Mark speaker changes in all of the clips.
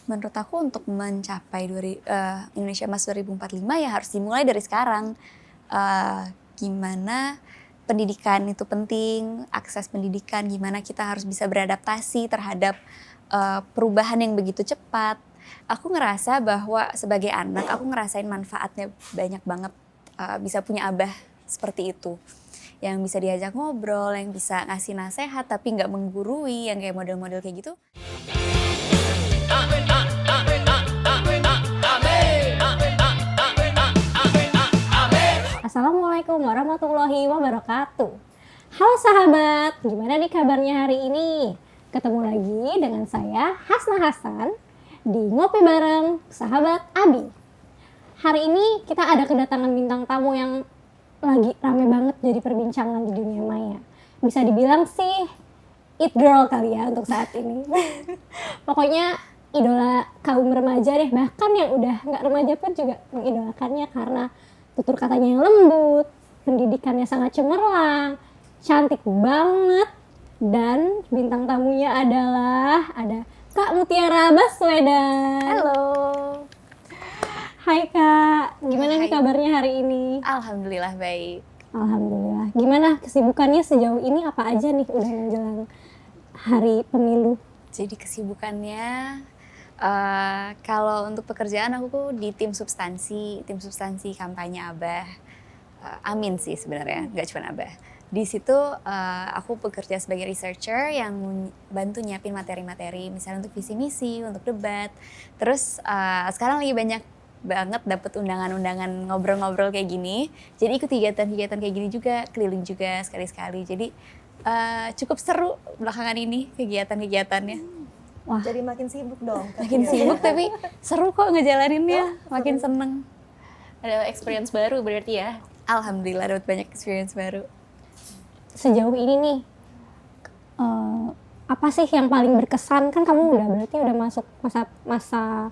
Speaker 1: Menurut aku untuk mencapai Indonesia Emas 2045 ya harus dimulai dari sekarang. Gimana pendidikan itu penting, akses pendidikan, gimana kita harus bisa beradaptasi terhadap perubahan yang begitu cepat. Aku ngerasa bahwa sebagai anak, aku ngerasain manfaatnya banyak banget, bisa punya abah seperti itu. Yang bisa diajak ngobrol, yang bisa ngasih nasehat tapi nggak menggurui, yang kayak model-model kayak gitu.
Speaker 2: Assalamualaikum warahmatullahi wabarakatuh. Halo sahabat, gimana nih kabarnya hari ini? Ketemu lagi dengan saya Hasna Hasan di Ngopi Bareng Sahabat Abi. Hari ini kita ada kedatangan bintang tamu yang lagi rame banget jadi perbincangan di dunia maya. Bisa dibilang sih it girl kali ya untuk saat ini. Pokoknya idola kaum remaja deh, bahkan yang udah nggak remaja pun juga mengidolakannya karena tutur katanya yang lembut, pendidikannya sangat cemerlang, cantik banget, dan bintang tamunya adalah ada Kak Mutiara Baswedan.
Speaker 1: Halo.
Speaker 2: Hai Kak, gimana
Speaker 1: Hai.
Speaker 2: nih kabarnya hari ini?
Speaker 1: Alhamdulillah baik.
Speaker 2: Alhamdulillah. Gimana kesibukannya sejauh ini, apa aja nih udah menjelang hari pemilu?
Speaker 1: Jadi kesibukannya, kalau untuk pekerjaan aku di tim substansi kampanye Abah. Amin sih sebenarnya, nggak cuma Abah. Di situ aku bekerja sebagai researcher yang bantu nyiapin materi-materi, misalnya untuk visi misi, untuk debat. Terus sekarang lagi banyak banget dapet undangan-undangan ngobrol-ngobrol kayak gini. Jadi ikut kegiatan-kegiatan kayak gini juga, keliling juga sekali-sekali. Jadi cukup seru belakangan ini kegiatan-kegiatannya.
Speaker 2: Wah,
Speaker 3: Jadi makin sibuk dong.
Speaker 1: Makin sibuk tapi seru kok ngejalaninnya, makin seneng.
Speaker 4: Ada experience baru berarti ya?
Speaker 1: Alhamdulillah dapat banyak experience baru.
Speaker 2: sejauh ini nih, apa sih yang paling berkesan? Kan kamu udah masuk masa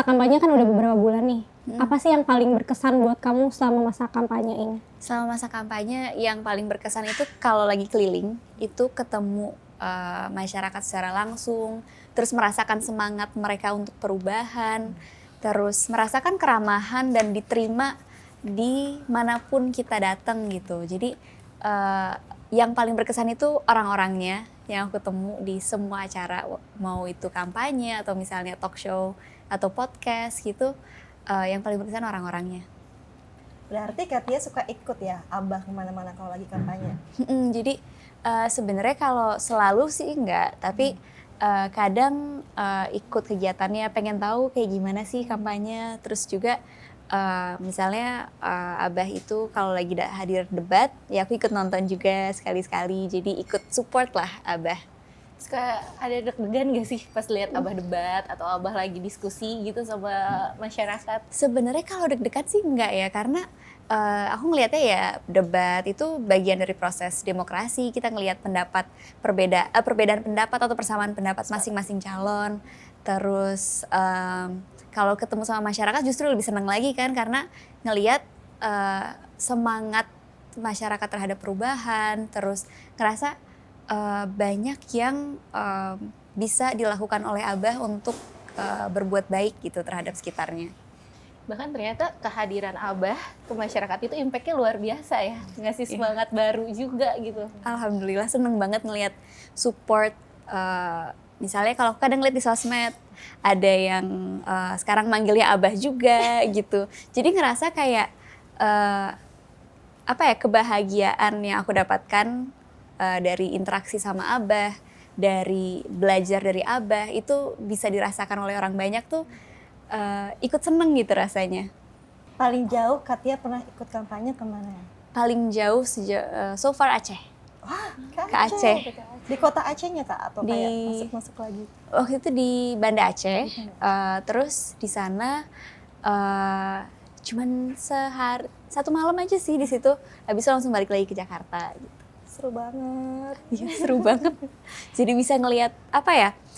Speaker 2: kampanye kan udah beberapa bulan nih. Apa sih yang paling berkesan buat kamu selama masa kampanye ini?
Speaker 1: Selama masa kampanye yang paling berkesan itu kalau lagi keliling, itu ketemu masyarakat secara langsung, terus merasakan semangat mereka untuk perubahan, terus merasakan keramahan dan diterima di manapun kita datang gitu. Jadi yang paling berkesan itu orang-orangnya yang aku ketemu di semua acara, mau itu kampanye atau misalnya talk show atau podcast gitu, yang paling berkesan orang-orangnya.
Speaker 3: Berarti Katia suka ikut ya Abah kemana-mana kalau lagi kampanye?
Speaker 1: Jadi sebenarnya kalau selalu sih enggak, tapi kadang ikut kegiatannya, pengen tahu kayak gimana sih kampanye. Terus juga misalnya Abah itu kalau lagi hadir debat, ya aku ikut nonton juga sekali-sekali. Jadi ikut support lah Abah.
Speaker 4: Suka ada deg-degan gak sih pas lihat Abah debat atau Abah lagi diskusi gitu sama masyarakat?
Speaker 1: Sebenarnya kalau deg-degan sih enggak ya, karena aku ngelihatnya ya debat itu bagian dari proses demokrasi. Kita ngelihat perbedaan pendapat atau persamaan pendapat masing-masing calon. Terus kalau ketemu sama masyarakat justru lebih senang lagi kan, karena ngelihat semangat masyarakat terhadap perubahan. Terus ngerasa banyak yang bisa dilakukan oleh Abah untuk berbuat baik gitu terhadap sekitarnya.
Speaker 4: Bahkan ternyata kehadiran Abah ke masyarakat itu impact-nya luar biasa ya, ngasih semangat baru juga gitu.
Speaker 1: Alhamdulillah seneng banget ngelihat support. Misalnya kalau kadang lihat di sosmed ada yang sekarang manggilnya Abah juga gitu. Jadi ngerasa kayak kebahagiaan yang aku dapatkan dari interaksi sama Abah, dari belajar dari Abah, itu bisa dirasakan oleh orang banyak tuh, ikut seneng gitu rasanya.
Speaker 3: Paling jauh Katia pernah ikut kampanye kemana?
Speaker 1: Paling jauh so far Aceh.
Speaker 3: Wah,
Speaker 1: Ke Aceh.
Speaker 3: Di kota Acehnya Kak atau kayak
Speaker 1: Di-
Speaker 3: masuk-masuk lagi?
Speaker 1: Waktu itu di Banda Aceh, terus di sana cuman 1 malam aja sih di situ. Habis itu langsung balik lagi ke Jakarta gitu.
Speaker 3: Seru banget.
Speaker 1: Iya seru banget. Jadi bisa ngelihat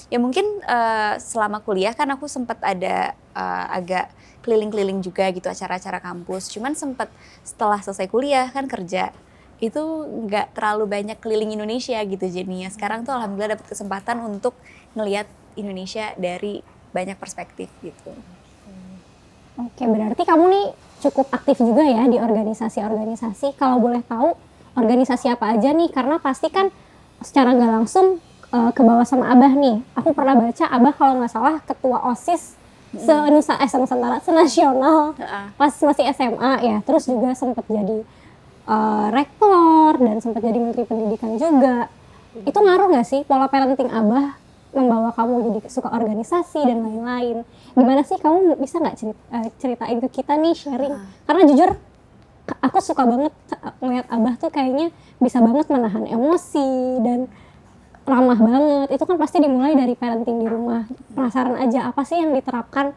Speaker 1: ya mungkin selama kuliah kan aku sempat ada agak keliling-keliling juga gitu acara-acara kampus. Cuman sempat setelah selesai kuliah kan kerja, itu nggak terlalu banyak keliling Indonesia gitu jadinya. Sekarang tuh alhamdulillah dapat kesempatan untuk ngelihat Indonesia dari banyak perspektif gitu.
Speaker 2: Oke, berarti kamu nih cukup aktif juga ya di organisasi-organisasi. Kalau boleh tahu, organisasi apa aja nih? Karena pasti kan secara nggak langsung ke bawah sama Abah nih. Aku pernah baca Abah kalau nggak salah ketua OSIS se-Nusantara, se-nasional pas masih SMA ya. Terus juga sempat jadi rektor dan sempat jadi menteri pendidikan juga. Itu ngaruh nggak sih pola parenting Abah membawa kamu jadi suka organisasi dan lain-lain? Gimana sih kamu bisa nggak ceritain ke kita nih, sharing? Karena jujur aku suka banget ngeliat Abah tuh kayaknya bisa banget menahan emosi dan ramah banget. Itu kan pasti dimulai dari parenting di rumah. Penasaran aja apa sih yang diterapkan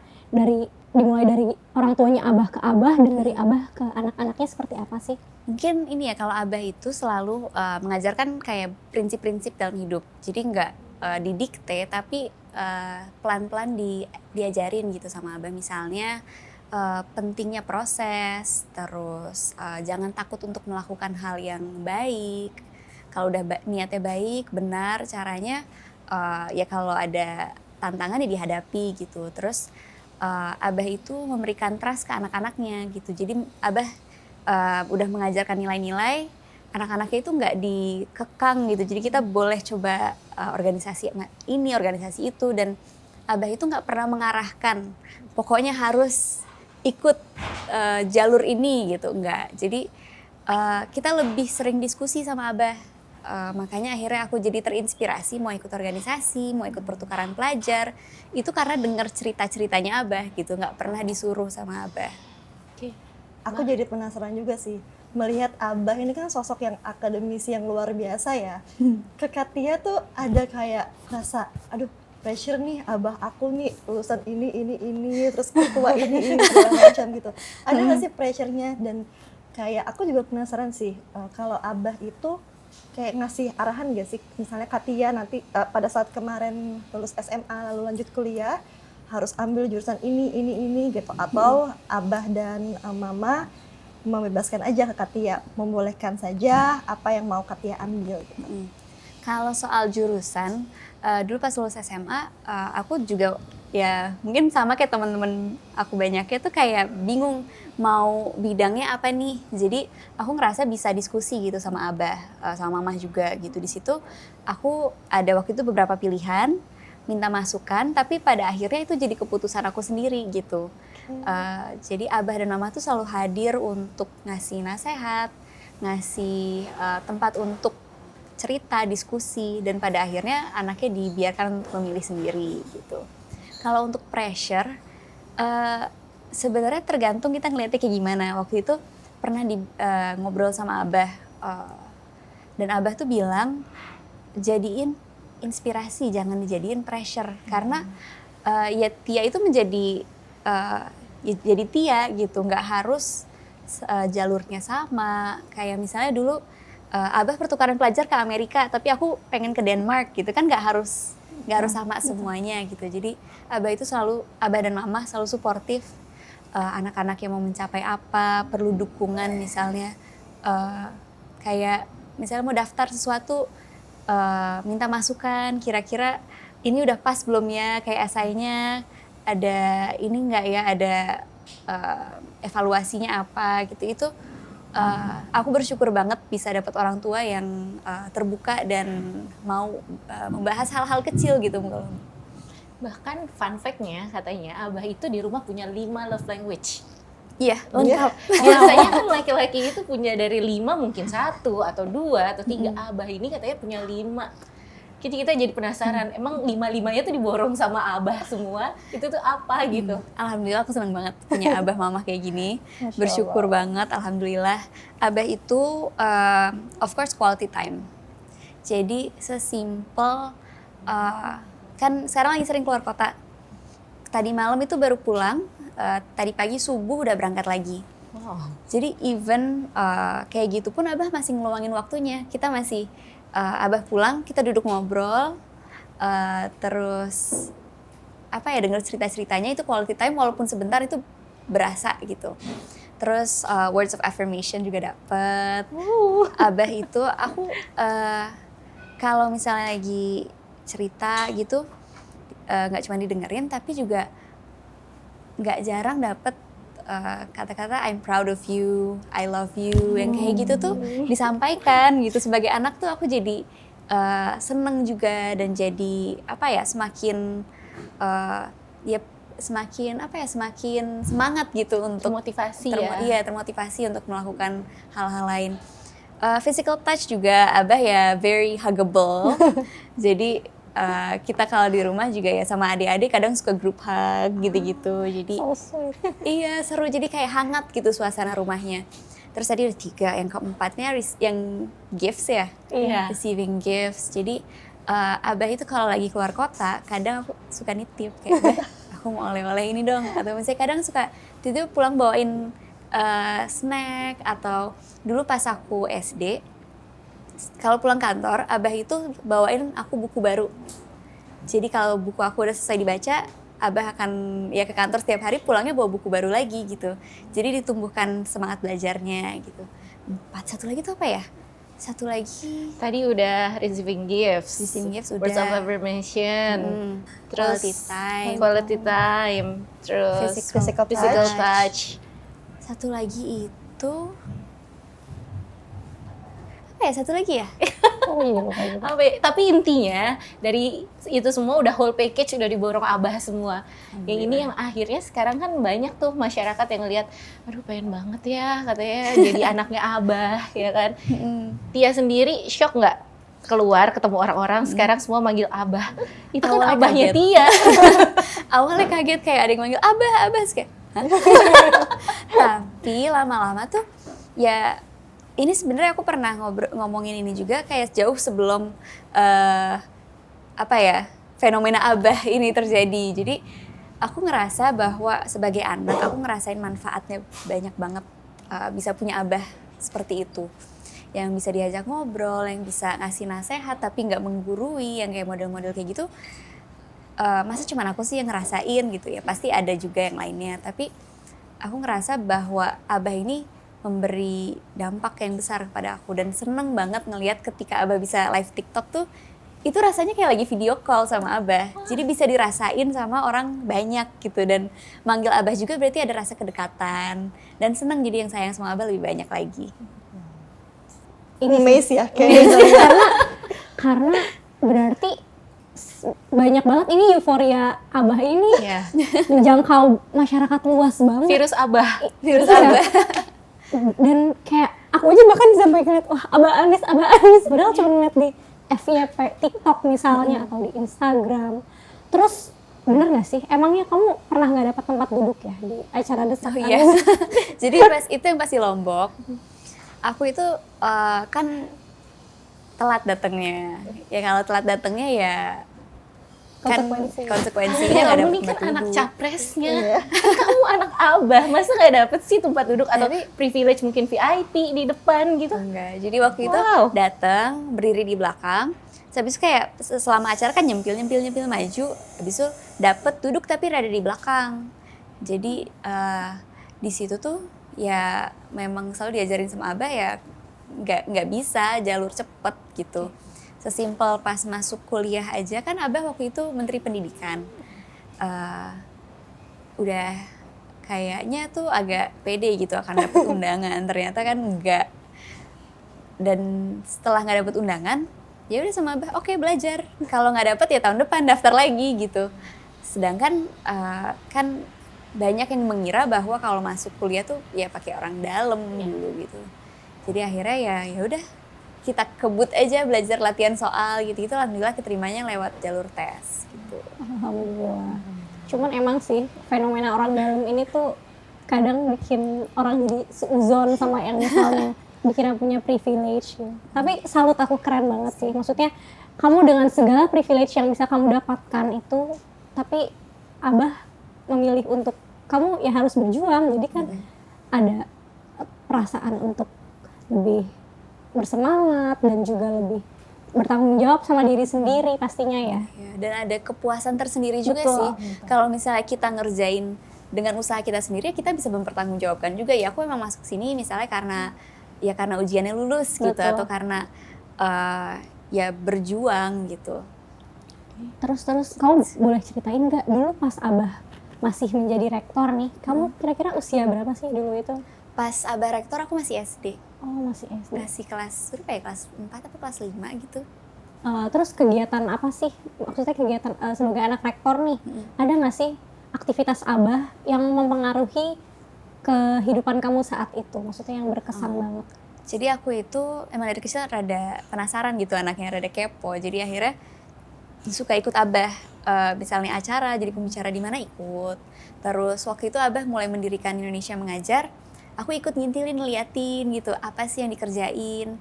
Speaker 2: dimulai dari orang tuanya Abah ke Abah dan dari Abah ke anak-anaknya seperti apa sih?
Speaker 1: Mungkin ini ya, kalau Abah itu selalu mengajarkan kayak prinsip-prinsip dalam hidup. Jadi nggak didikte, tapi pelan-pelan diajarin gitu sama Abah. Misalnya pentingnya proses, terus jangan takut untuk melakukan hal yang baik. Kalau udah niatnya baik, benar caranya, ya kalau ada tantangan ya dihadapi gitu. Terus Abah itu memberikan trust ke anak-anaknya gitu. Jadi Abah udah mengajarkan nilai-nilai, anak-anaknya itu nggak dikekang gitu. Jadi kita boleh coba organisasi ini, organisasi itu, dan Abah itu nggak pernah mengarahkan. Pokoknya harus ikut jalur ini gitu, enggak. Jadi kita lebih sering diskusi sama Abah. Makanya akhirnya aku jadi terinspirasi mau ikut organisasi, mau ikut pertukaran pelajar. Itu karena dengar cerita-ceritanya Abah gitu, nggak pernah disuruh sama Abah.
Speaker 3: Aku jadi penasaran juga sih, melihat Abah ini kan sosok yang akademisi yang luar biasa ya. Ke Katia tuh ada kayak rasa, aduh pressure nih, Abah aku nih lulusan ini, terus ketua ini segala macam gitu. Ada nggak sih pressure-nya? Dan kayak aku juga penasaran sih, kalau Abah itu kayak ngasih arahan gak sih, misalnya Katia nanti pada saat kemarin lulus SMA lalu lanjut kuliah harus ambil jurusan ini gitu, atau Abah dan Mama membebaskan aja ke Katia, membolehkan saja apa yang mau Katia ambil gitu.
Speaker 1: Kalau soal jurusan, dulu pas lulus SMA, aku juga ya mungkin sama kayak teman-teman aku banyaknya tuh kayak bingung mau bidangnya apa nih. Jadi aku ngerasa bisa diskusi gitu sama Abah, sama Mama juga gitu. Di situ aku ada waktu itu beberapa pilihan, minta masukan, tapi pada akhirnya itu jadi keputusan aku sendiri gitu. Jadi Abah dan Mama tuh selalu hadir untuk ngasih nasihat, ngasih tempat untuk cerita, diskusi, dan pada akhirnya anaknya dibiarkan untuk memilih sendiri gitu. Kalau untuk pressure, sebenarnya tergantung kita ngeliatnya kayak gimana. Waktu itu pernah ngobrol sama Abah, dan Abah tuh bilang jadiin inspirasi, jangan dijadiin pressure, karena ya Tia itu menjadi jadi Tia gitu, nggak harus jalurnya sama. Kayak misalnya dulu Abah pertukaran pelajar ke Amerika, tapi aku pengen ke Denmark gitu kan, nggak harus sama semuanya gitu. Jadi Abah dan Mama selalu suportif, anak-anak yang mau mencapai apa, perlu dukungan misalnya, kayak misalnya mau daftar sesuatu, minta masukan, kira-kira ini udah pas belum ya, kayak esainya ada ini nggak ya, ada evaluasinya apa gitu. Itu aku bersyukur banget bisa dapat orang tua yang terbuka dan mau membahas hal-hal kecil gitu.
Speaker 4: Bahkan fun fact-nya katanya Abah itu di rumah punya 5 love language.
Speaker 1: Iya, lengkap.
Speaker 4: Biasanya kan laki-laki itu punya dari 5 mungkin 1 atau 2 atau 3. Abah ini katanya punya 5. Kita jadi penasaran, emang 5-5-nya tuh diborong sama Abah semua, itu tuh apa gitu?
Speaker 1: Alhamdulillah aku senang banget punya Abah Mama kayak gini. Bersyukur banget, alhamdulillah. Abah itu of course quality time. Jadi sesimpel, kan sekarang lagi sering keluar kota. Tadi malam itu baru pulang, tadi pagi subuh udah berangkat lagi.
Speaker 4: Wow.
Speaker 1: Jadi even kayak gitu pun Abah masih ngeluangin waktunya. Kita masih Abah pulang, kita duduk ngobrol, terus apa ya, dengar cerita-ceritanya. Itu quality time, walaupun sebentar itu berasa gitu. Terus words of affirmation juga dapet. Abah itu aku kalau misalnya lagi cerita gitu, nggak cuma didengerin tapi juga nggak jarang dapet kata-kata I'm proud of you, I love you, yang kayak gitu tuh disampaikan gitu. Sebagai anak tuh aku jadi seneng juga dan jadi apa ya, semakin ya semakin apa ya, semakin semangat gitu untuk
Speaker 4: Termotivasi ya.
Speaker 1: Iya, termotivasi untuk melakukan hal-hal lain. Physical touch juga Abah ya very huggable. Jadi kita kalau di rumah juga ya sama adik-adik kadang suka group hug gitu-gitu. Jadi
Speaker 2: So sweet.
Speaker 1: iya seru, jadi kayak hangat gitu suasana rumahnya. Terus tadi udah 3, yang keempatnya yang gifts ya,
Speaker 4: Iya.
Speaker 1: receiving gifts. Jadi Abah itu kalau lagi keluar kota kadang aku suka nitip kayak "Bah, aku mau oleh-oleh ini dong," atau misalnya kadang suka titip pulang bawain snack. Atau dulu pas aku SD kalau pulang kantor, Abah itu bawain aku buku baru. Jadi kalau buku aku udah selesai dibaca, Abah akan ya ke kantor setiap hari, pulangnya bawa buku baru lagi gitu. Jadi ditumbuhkan semangat belajarnya gitu. 4, satu lagi tuh apa ya? Satu lagi
Speaker 4: Tadi udah receiving gifts.
Speaker 1: Receiving gifts udah.
Speaker 4: Words of affirmation. Terus
Speaker 1: quality time.
Speaker 4: Terus
Speaker 3: Physical
Speaker 4: touch.
Speaker 1: Satu lagi itu apa ya? Satu lagi ya?
Speaker 2: Oh iya, lupa juga.
Speaker 4: Tapi intinya dari itu semua udah whole package, udah diborong Abah semua. Yang ini yang akhirnya sekarang kan banyak tuh masyarakat yang ngelihat, aduh pengen banget ya katanya jadi anaknya Abah, ya kan. Tia sendiri shock nggak keluar ketemu orang-orang sekarang semua manggil Abah? Itu kan
Speaker 1: Awalnya
Speaker 4: Abahnya
Speaker 1: kaget.
Speaker 4: Tia.
Speaker 1: Awalnya kaget kayak ada yang manggil Abah, Terus kayak "Hah?" Tapi lama-lama tuh ya ini sebenarnya aku pernah ngomongin ini juga kayak jauh sebelum apa ya, fenomena Abah ini terjadi. Jadi aku ngerasa bahwa sebagai anak aku ngerasain manfaatnya banyak banget, bisa punya Abah seperti itu. Yang bisa diajak ngobrol, yang bisa ngasih nasihat tapi nggak menggurui, yang kayak model-model kayak gitu. Masa cuma aku sih yang ngerasain gitu ya, pasti ada juga yang lainnya. Tapi aku ngerasa bahwa Abah ini memberi dampak yang besar kepada aku. Dan seneng banget ngelihat ketika Abah bisa live TikTok tuh, itu rasanya kayak lagi video call sama Abah. Jadi bisa dirasain sama orang banyak gitu. Dan manggil Abah juga berarti ada rasa kedekatan. Dan seneng jadi yang sayang sama Abah lebih banyak lagi.
Speaker 3: Amaze ya kayaknya.
Speaker 2: Karena berarti banyak banget ini euforia Abah ini
Speaker 4: Iya.
Speaker 2: menjangkau masyarakat luas banget.
Speaker 4: Virus Abah.
Speaker 1: Virus
Speaker 2: Iya.
Speaker 1: Abah.
Speaker 2: Dan kayak aku aja bahkan sampai ngeliat, wah Abah Anis, padahal cuma ngeliat di FYP TikTok misalnya atau di Instagram. Terus bener gak sih, emangnya kamu pernah gak dapat tempat duduk ya di acara Desak
Speaker 1: Oh iya.
Speaker 2: Anis?
Speaker 1: Jadi pas itu yang pasti Lombok, aku itu kan telat datangnya. Ya kalau telat datangnya ya kan konsekuensinya nggak
Speaker 4: Kamu
Speaker 1: dapet
Speaker 4: nih kan
Speaker 1: tempat
Speaker 4: anak
Speaker 1: duduk.
Speaker 4: capresnya, kan kamu anak Abah, masa nggak dapet sih tempat duduk atau privilege mungkin VIP di depan gitu?
Speaker 1: Enggak. Jadi waktu itu
Speaker 4: Wow.
Speaker 1: datang berdiri di belakang. Terus habis itu kayak selama acara kan nyempil maju. Habis itu dapet duduk tapi rada di belakang. Jadi di situ tuh ya memang selalu diajarin sama Abah ya nggak bisa jalur cepet gitu. Sesimpel pas masuk kuliah aja kan Abah waktu itu Menteri Pendidikan. Udah kayaknya tuh agak pede gitu akan dapet undangan. Ternyata kan enggak. Dan setelah nggak dapet undangan, ya udah sama Abah, oke belajar. Kalau nggak dapet ya tahun depan daftar lagi gitu. Sedangkan kan banyak yang mengira bahwa kalau masuk kuliah tuh ya pakai orang dalam dulu gitu. Jadi akhirnya ya udah kita kebut aja belajar latihan soal gitu-gitu. Alhamdulillah keterimanya lewat jalur tes gitu.
Speaker 2: Alhamdulillah. Cuman emang sih fenomena orang dalam ini tuh kadang bikin orang jadi seuzon sama yang misalnya dikira punya privilege gitu. Tapi salut, aku keren banget sih. Maksudnya kamu dengan segala privilege yang bisa kamu dapatkan itu, tapi Abah memilih untuk kamu ya harus berjuang. Jadi kan ada perasaan untuk lebih bersemangat dan juga lebih bertanggung jawab sama diri sendiri pastinya ya.
Speaker 1: Ya, dan ada kepuasan tersendiri juga
Speaker 2: Betul.
Speaker 1: sih. Kalau misalnya kita ngerjain dengan usaha kita sendiri, kita bisa mempertanggungjawabkan juga ya. Aku emang masuk sini misalnya karena ujiannya lulus gitu,
Speaker 2: Betul.
Speaker 1: atau karena ya berjuang gitu.
Speaker 2: Terus kamu boleh ceritain nggak dulu pas Abah masih menjadi rektor nih, kamu kira-kira usia berapa sih dulu itu?
Speaker 1: Pas Abah rektor aku masih SD.
Speaker 2: Oh masih SD.
Speaker 1: Masih kelas berapa ya? Kelas 4 atau kelas 5 gitu.
Speaker 2: Terus kegiatan apa sih? Maksudnya kegiatan sebagai anak rektor nih, ada nggak sih aktivitas Abah yang mempengaruhi kehidupan kamu saat itu? Maksudnya yang berkesan banget.
Speaker 1: Jadi aku itu emang dari kecil rada penasaran gitu anaknya, rada kepo. Jadi akhirnya suka ikut Abah. Misalnya acara, jadi pembicara di mana ikut. Terus waktu itu Abah mulai mendirikan Indonesia Mengajar. Aku ikut ngintilin, ngeliatin gitu, apa sih yang dikerjain.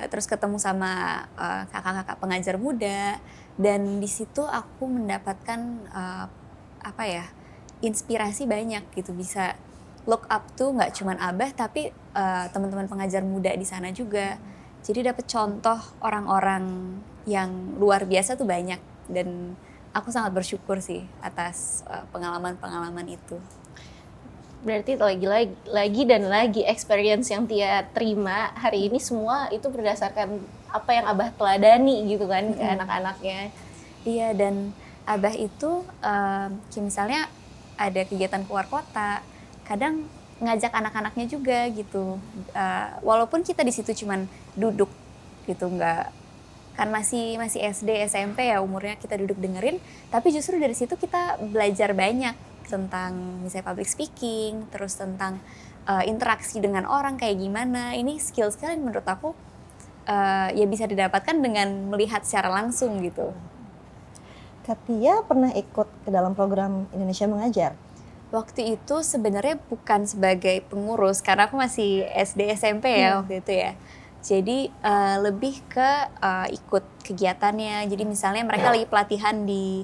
Speaker 1: Terus ketemu sama kakak-kakak pengajar muda. Dan di situ aku mendapatkan inspirasi banyak gitu, bisa look up tuh nggak cuman Abah tapi teman-teman pengajar muda di sana juga. Jadi dapet contoh orang-orang yang luar biasa tuh banyak, dan aku sangat bersyukur sih atas pengalaman-pengalaman itu.
Speaker 4: Berarti lagi dan lagi experience yang Tia terima hari ini semua itu berdasarkan apa yang Abah teladani gitu kan ke anak-anaknya.
Speaker 1: Iya, dan Abah itu kayak misalnya ada kegiatan keluar kota, kadang ngajak anak-anaknya juga gitu. Walaupun kita di situ cuman duduk gitu, nggak, kan masih SD, SMP ya umurnya, kita duduk dengerin, tapi justru dari situ kita belajar banyak tentang misalnya public speaking, terus tentang interaksi dengan orang kayak gimana. Ini skill-skill yang menurut aku ya bisa didapatkan dengan melihat secara langsung gitu.
Speaker 3: Katia pernah ikut ke dalam program Indonesia Mengajar?
Speaker 1: Waktu itu sebenarnya bukan sebagai pengurus, karena aku masih SD SMP ya waktu itu ya. Jadi lebih ke ikut kegiatannya. Jadi misalnya mereka lagi pelatihan di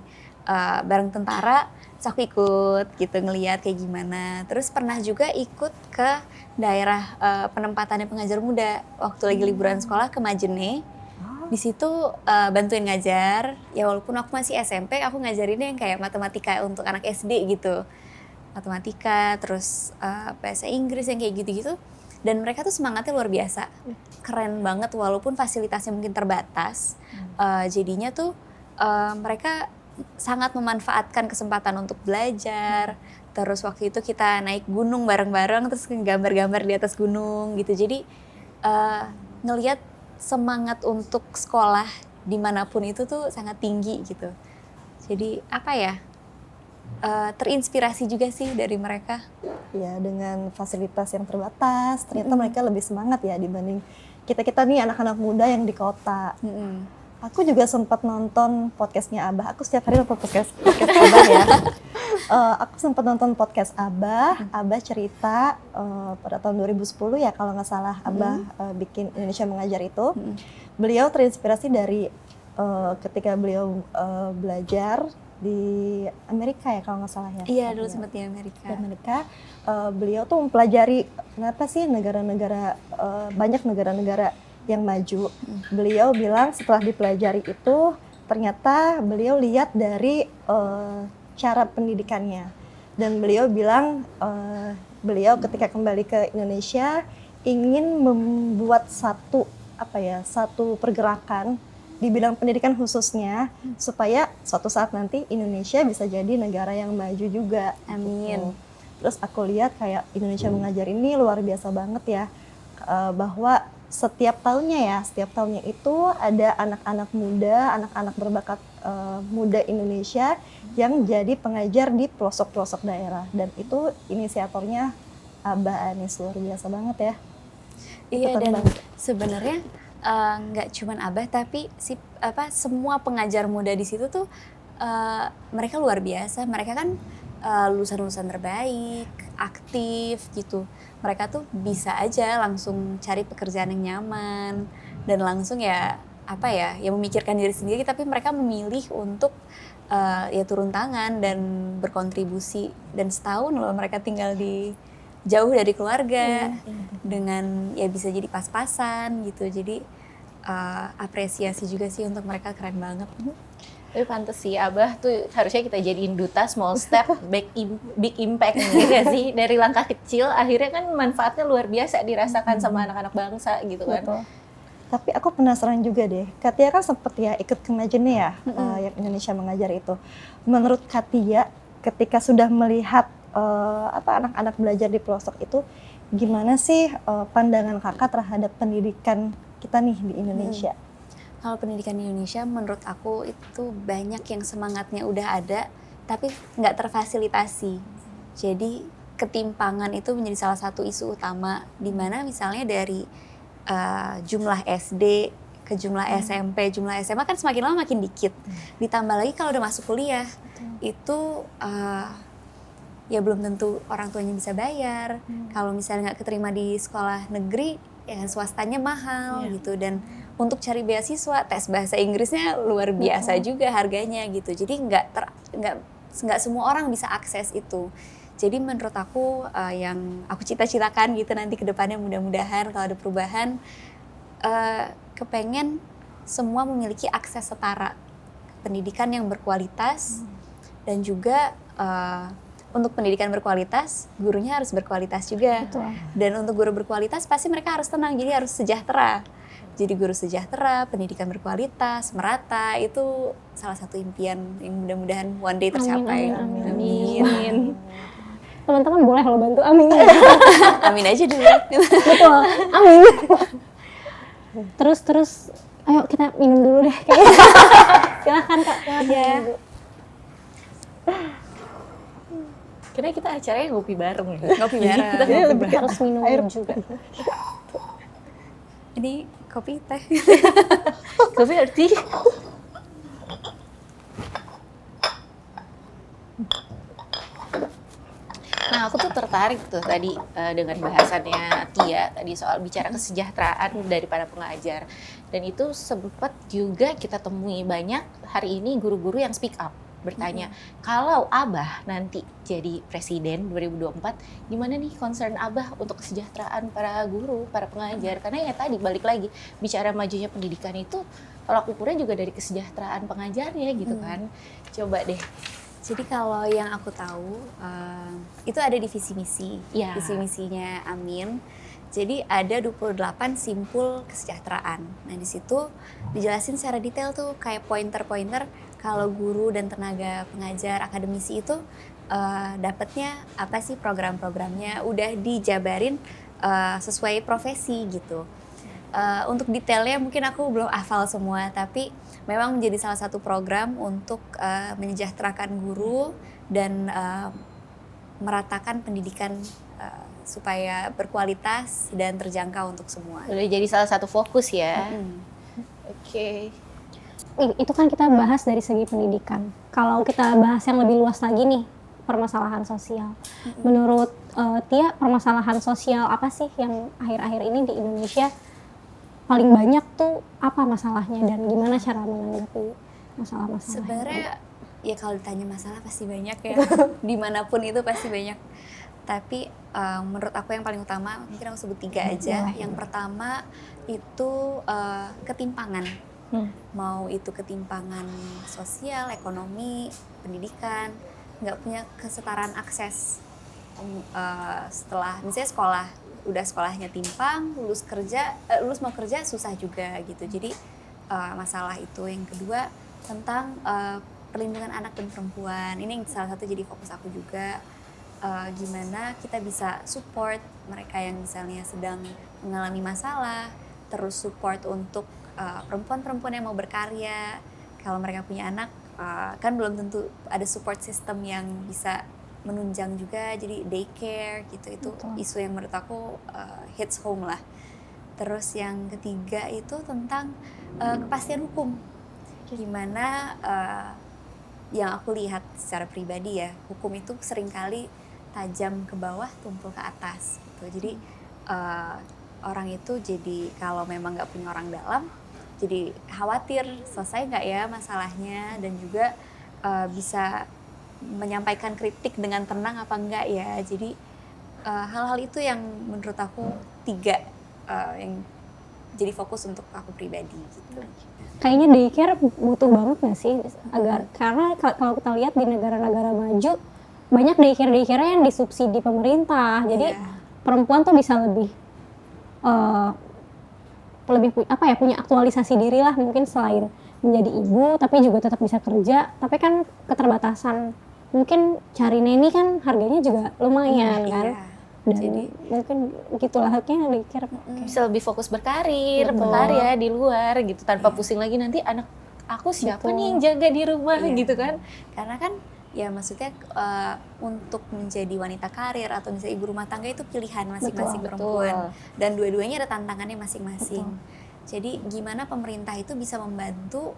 Speaker 1: bareng tentara, terus aku ikut gitu, ngeliat kayak gimana. Terus pernah juga ikut ke daerah penempatannya pengajar muda waktu lagi liburan sekolah ke Majene. Di situ bantuin ngajar. Ya walaupun aku masih SMP, aku ngajarinnya yang kayak matematika untuk anak SD gitu. Matematika, terus bahasa Inggris yang kayak gitu-gitu. Dan mereka tuh semangatnya luar biasa, keren banget walaupun fasilitasnya mungkin terbatas. Jadinya tuh mereka sangat memanfaatkan kesempatan untuk belajar. Terus waktu itu kita naik gunung bareng-bareng, terus gambar-gambar di atas gunung gitu. Jadi ngelihat semangat untuk sekolah dimanapun itu tuh sangat tinggi gitu. Jadi terinspirasi juga sih dari mereka.
Speaker 3: Ya, dengan fasilitas yang terbatas, ternyata mereka lebih semangat ya dibanding kita nih anak-anak muda yang di kota. Aku juga sempat nonton podcastnya Abah. Aku setiap hari nonton podcast Abah ya. Aku sempat nonton podcast Abah. Abah cerita pada tahun 2010 ya kalau nggak salah Abah bikin Indonesia Mengajar itu. Beliau terinspirasi dari ketika beliau belajar di Amerika ya kalau nggak salah ya.
Speaker 1: Iya, dulu sempat di Amerika.
Speaker 3: Di Amerika, beliau tuh mempelajari kenapa sih negara-negara banyak negara-negara yang maju. Beliau bilang setelah dipelajari itu ternyata beliau lihat dari cara pendidikannya, dan beliau bilang beliau ketika kembali ke Indonesia ingin membuat satu pergerakan di bidang pendidikan khususnya supaya suatu saat nanti Indonesia bisa jadi negara yang maju juga.
Speaker 1: Amin.
Speaker 3: Terus aku lihat kayak Indonesia Mengajar ini luar biasa banget ya, bahwa setiap tahunnya itu ada anak-anak muda, anak-anak berbakat muda Indonesia yang jadi pengajar di pelosok-pelosok daerah, dan itu inisiatornya Abah Anis, luar biasa banget ya.
Speaker 1: Iya, dan sebenarnya nggak cuman Abah tapi semua pengajar muda di situ tuh mereka luar biasa. Mereka kan lulusan-lulusan terbaik, aktif gitu. Mereka tuh bisa aja langsung cari pekerjaan yang nyaman dan langsung ya memikirkan diri sendiri, tapi mereka memilih untuk turun tangan dan berkontribusi. Dan setahun loh mereka tinggal jauh dari keluarga, dengan ya bisa jadi pas-pasan gitu. Jadi apresiasi juga sih untuk mereka, keren banget.
Speaker 4: Tapi pantes sih Abah tuh harusnya kita jadiin duta small step big impact gitu gak sih, dari langkah kecil akhirnya kan manfaatnya luar biasa dirasakan sama anak-anak bangsa gitu kan.
Speaker 2: Betul.
Speaker 3: Tapi aku penasaran juga deh, Katia kan sempet ya ikut Kemajene ya, yang Indonesia Mengajar itu. Menurut Katia, ketika sudah melihat anak-anak belajar di pelosok itu, gimana sih pandangan kakak terhadap pendidikan kita nih di Indonesia?
Speaker 1: Kalau pendidikan di Indonesia menurut aku itu banyak yang semangatnya udah ada tapi nggak terfasilitasi. Jadi ketimpangan itu menjadi salah satu isu utama di mana misalnya dari jumlah SD ke jumlah SMP, jumlah SMA kan semakin lama makin dikit. Ditambah lagi kalau udah masuk kuliah itu ya belum tentu orang tuanya bisa bayar. Kalau misalnya nggak keterima di sekolah negeri, ya swastanya mahal gitu. Dan untuk cari beasiswa, tes bahasa Inggrisnya luar biasa juga harganya gitu. Jadi nggak semua orang bisa akses itu. Jadi menurut aku yang aku cita-citakan gitu nanti ke depannya mudah-mudahan kalau ada perubahan, kepengen semua memiliki akses setara pendidikan yang berkualitas dan juga untuk pendidikan berkualitas, gurunya harus berkualitas juga.
Speaker 2: Betul.
Speaker 1: Dan untuk guru berkualitas pasti mereka harus tenang, jadi harus sejahtera. Jadi guru sejahtera, pendidikan berkualitas, merata, itu salah satu impian yang mudah-mudahan one day tercapai.
Speaker 2: Amin. Teman-teman boleh kalau bantu, amin.
Speaker 1: Amin aja dulu.
Speaker 2: Betul, amin. Terus, ayo kita minum dulu deh. Silahkan Kak.
Speaker 1: Iya.
Speaker 4: Kira kita acaranya ngopi bareng ya.
Speaker 1: Ngopi bareng.
Speaker 2: Kita harus minum juga.
Speaker 1: Ini kopi teh.
Speaker 4: Kopi arti. Nah, aku tuh tertarik tuh tadi dengan bahasannya Tia tadi soal bicara kesejahteraan dari para pengajar. Dan itu sempat juga kita temui banyak hari ini guru-guru yang speak up, bertanya, kalau Abah nanti jadi presiden 2024, gimana nih concern Abah untuk kesejahteraan para guru, para pengajar? Karena ya tadi balik lagi, bicara majunya pendidikan itu tolak ukurnya juga dari kesejahteraan pengajarnya gitu kan. Coba deh.
Speaker 1: Jadi kalau yang aku tahu, itu ada di visi misi,
Speaker 4: Ya.
Speaker 1: visi misinya Amin. Jadi ada 28 simpul kesejahteraan. Nah di situ dijelasin secara detail tuh kayak pointer-pointer kalau guru dan tenaga pengajar akademisi itu dapatnya apa sih program-programnya, udah dijabarin sesuai profesi gitu. Untuk detailnya mungkin aku belum hafal semua, tapi memang menjadi salah satu program untuk menyejahterakan guru dan meratakan pendidikan supaya berkualitas dan terjangkau untuk semua.
Speaker 4: Udah jadi salah satu fokus ya. Oke.
Speaker 2: Itu kan kita bahas dari segi pendidikan. Kalau kita bahas yang lebih luas lagi nih, permasalahan sosial. Menurut Tia, permasalahan sosial apa sih yang akhir-akhir ini di Indonesia paling banyak tuh apa masalahnya dan gimana cara menanggapi masalah-masalah?
Speaker 1: Sebenarnya ya kalau ditanya masalah pasti banyak ya, dimanapun itu pasti banyak. Tapi menurut aku yang paling utama, mungkin aku sebut 3 aja. Yang pertama itu ketimpangan. Mau itu ketimpangan sosial, ekonomi, pendidikan, nggak punya kesetaraan akses. Setelah misalnya sekolah, udah sekolahnya timpang, lulus mau kerja susah juga gitu. Jadi masalah itu. Yang kedua tentang perlindungan anak dan perempuan. Ini yang salah satu jadi fokus aku juga. Gimana kita bisa support mereka yang misalnya sedang mengalami masalah, terus support untuk perempuan-perempuan yang mau berkarya. Kalau mereka punya anak, kan belum tentu ada support system yang bisa menunjang juga, jadi daycare gitu. Itu isu yang menurut aku hits home lah. Terus yang ketiga itu tentang kepastian hukum. Gimana yang aku lihat secara pribadi ya, hukum itu seringkali tajam ke bawah, tumpul ke atas gitu. Jadi orang itu jadi kalau memang nggak punya orang dalam, jadi khawatir selesai nggak ya masalahnya, dan juga bisa menyampaikan kritik dengan tenang apa enggak ya. Jadi hal-hal itu yang menurut aku 3 yang jadi fokus untuk aku pribadi gitu.
Speaker 2: Kayaknya daycare butuh banget nggak sih karena kalau kita lihat di negara-negara maju banyak daycare yang disubsidi pemerintah, jadi perempuan tuh bisa lebih punya aktualisasi diri lah, mungkin selain menjadi ibu tapi juga tetap bisa kerja, tapi kan keterbatasan, mungkin cari neni kan harganya juga lumayan kan.
Speaker 1: Iya.
Speaker 2: Dan
Speaker 1: Jadi
Speaker 2: mungkin gitulah haknya dikira
Speaker 4: Bisa lebih fokus berkarir,
Speaker 2: Betul.
Speaker 4: berkarya di luar gitu tanpa pusing lagi nanti anak aku siapa
Speaker 2: Betul.
Speaker 4: nih yang jaga di rumah
Speaker 1: Iya.
Speaker 4: gitu kan.
Speaker 1: karena kan ya maksudnya untuk menjadi wanita karir atau misalnya ibu rumah tangga itu pilihan masing-masing
Speaker 2: Betul,
Speaker 1: perempuan dan dua-duanya ada tantangannya masing-masing.
Speaker 2: Betul.
Speaker 1: Jadi gimana pemerintah itu bisa membantu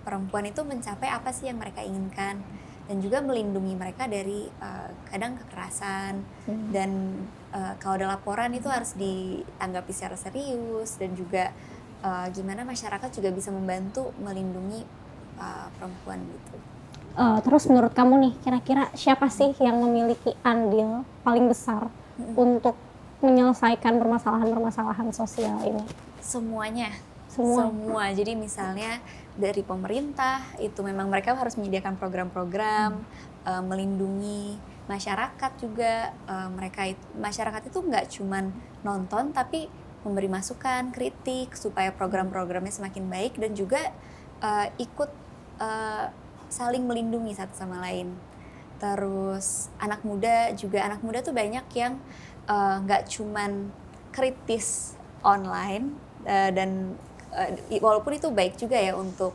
Speaker 1: perempuan itu mencapai apa sih yang mereka inginkan dan juga melindungi mereka dari kadang kekerasan dan kalau ada laporan itu harus ditanggapi secara serius dan juga gimana masyarakat juga bisa membantu melindungi perempuan gitu.
Speaker 2: Terus menurut kamu nih, kira-kira siapa sih yang memiliki andil paling besar untuk menyelesaikan permasalahan-permasalahan sosial ini?
Speaker 1: Semuanya.
Speaker 2: Semua.
Speaker 1: Jadi misalnya dari pemerintah itu memang mereka harus menyediakan program-program melindungi masyarakat juga. Masyarakat itu nggak cuman nonton tapi memberi masukan, kritik supaya program-programnya semakin baik dan juga ikut saling melindungi satu sama lain. Terus anak muda tuh banyak yang nggak cuman kritis online dan walaupun itu baik juga ya untuk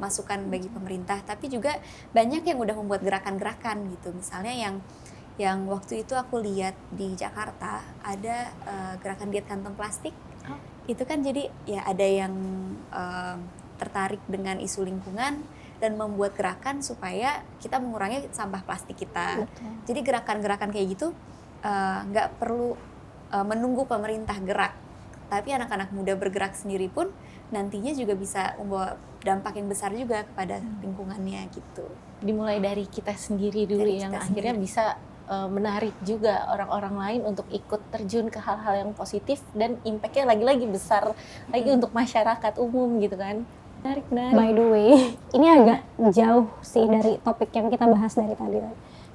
Speaker 1: masukan bagi pemerintah, tapi juga banyak yang udah membuat gerakan-gerakan gitu. Misalnya yang waktu itu aku lihat di Jakarta ada gerakan diet kantong plastik. Itu kan jadi ya ada yang tertarik dengan isu lingkungan dan membuat gerakan supaya kita mengurangi sampah plastik kita.
Speaker 2: Betul.
Speaker 1: Jadi gerakan-gerakan kayak gitu nggak perlu menunggu pemerintah gerak, tapi anak-anak muda bergerak sendiri pun nantinya juga bisa membawa dampak yang besar juga kepada lingkungannya gitu.
Speaker 4: Dimulai dari kita sendiri dulu
Speaker 1: Dari
Speaker 4: yang
Speaker 1: kita
Speaker 4: akhirnya
Speaker 1: sendiri.
Speaker 4: bisa menarik juga orang-orang lain untuk ikut terjun ke hal-hal yang positif dan impact-nya lagi-lagi besar lagi untuk masyarakat umum gitu kan. Menarik.
Speaker 2: By the way, ini agak jauh sih dari topik yang kita bahas dari tadi.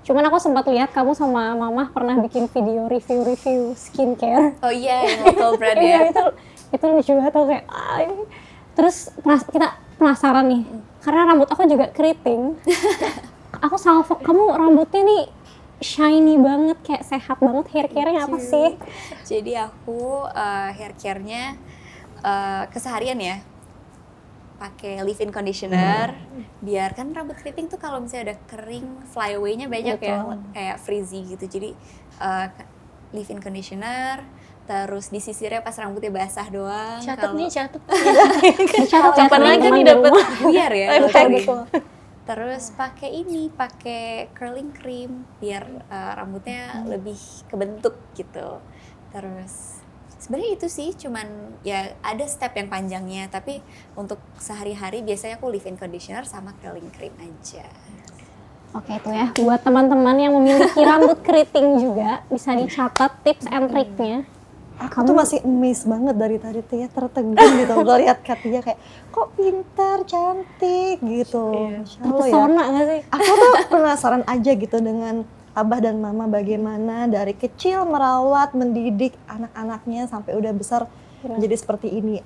Speaker 2: Cuman aku sempat lihat kamu sama Mama pernah bikin video review skincare.
Speaker 1: Oh iya, yang local brand
Speaker 2: Iya,
Speaker 1: ya.
Speaker 2: itu lucu banget tuh kayak ini. Terus kita penasaran nih, karena rambut aku juga keriting. Aku salvo, kamu rambutnya nih shiny banget, kayak sehat banget. Hair care-nya apa sih?
Speaker 1: Jadi aku hair care-nya keseharian ya. Pakai leave-in conditioner, biar kan rambut keriting tuh kalau misalnya udah kering, flyaway-nya banyak ya,
Speaker 2: Betul.
Speaker 1: kayak frizzy gitu. Jadi leave-in conditioner, terus disisirnya pas rambutnya basah doang.
Speaker 4: Catat nih, catat.
Speaker 2: Dicatat ya,
Speaker 4: Kapan lagi
Speaker 2: teman-teman
Speaker 4: nih
Speaker 2: di
Speaker 4: dapet
Speaker 2: rumah.
Speaker 1: biar ya.
Speaker 2: Betul, betul.
Speaker 1: Terus pakai curling cream biar rambutnya lebih kebentuk gitu. Terus sebenarnya itu sih cuman ya ada step yang panjangnya, tapi untuk sehari-hari biasanya aku leave-in conditioner sama curling cream aja.
Speaker 2: Oke, itu ya buat teman-teman yang memiliki rambut keriting juga bisa dicatat tips and triknya.
Speaker 3: Aku tuh masih amazed banget dari tadi tuh ya, tertegun gitu ngeliat Katia kayak kok pintar, cantik gitu. Masya Allah ya.
Speaker 2: Pesona nggak sih?
Speaker 3: Aku tuh penasaran aja gitu dengan Abah dan Mama bagaimana dari kecil merawat, mendidik anak-anaknya sampai udah besar jadi seperti ini.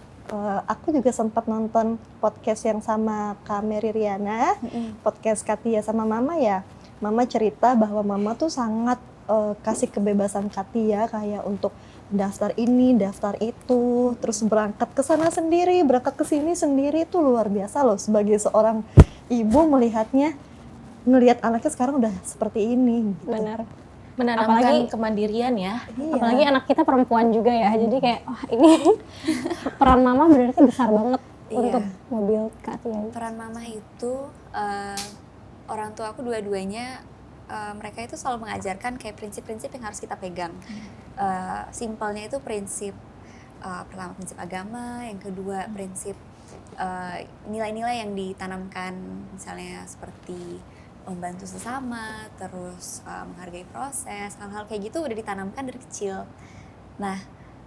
Speaker 3: Aku juga sempat nonton podcast yang sama Kak Mary Riana, podcast Katia sama Mama ya. Mama cerita bahwa Mama tuh sangat kasih kebebasan Katia kayak untuk daftar ini, daftar itu, terus berangkat ke sana sendiri, berangkat ke sini sendiri, itu luar biasa loh sebagai seorang ibu ngelihat anaknya sekarang udah seperti ini. Gitu.
Speaker 2: Benar.
Speaker 4: Menanamkan
Speaker 2: Apalagi-
Speaker 4: kemandirian ya.
Speaker 3: Iya.
Speaker 2: Apalagi anak kita perempuan juga ya, jadi kayak wah ini peran Mama berarti besar banget
Speaker 1: Iya.
Speaker 2: untuk mobil Katia.
Speaker 1: Peran mama itu orang tua aku dua-duanya mereka itu selalu mengajarkan kayak prinsip-prinsip yang harus kita pegang. Simpelnya itu prinsip pertama prinsip agama, yang kedua prinsip nilai-nilai yang ditanamkan misalnya seperti membantu sesama, terus menghargai proses, hal-hal kayak gitu udah ditanamkan dari kecil. Nah,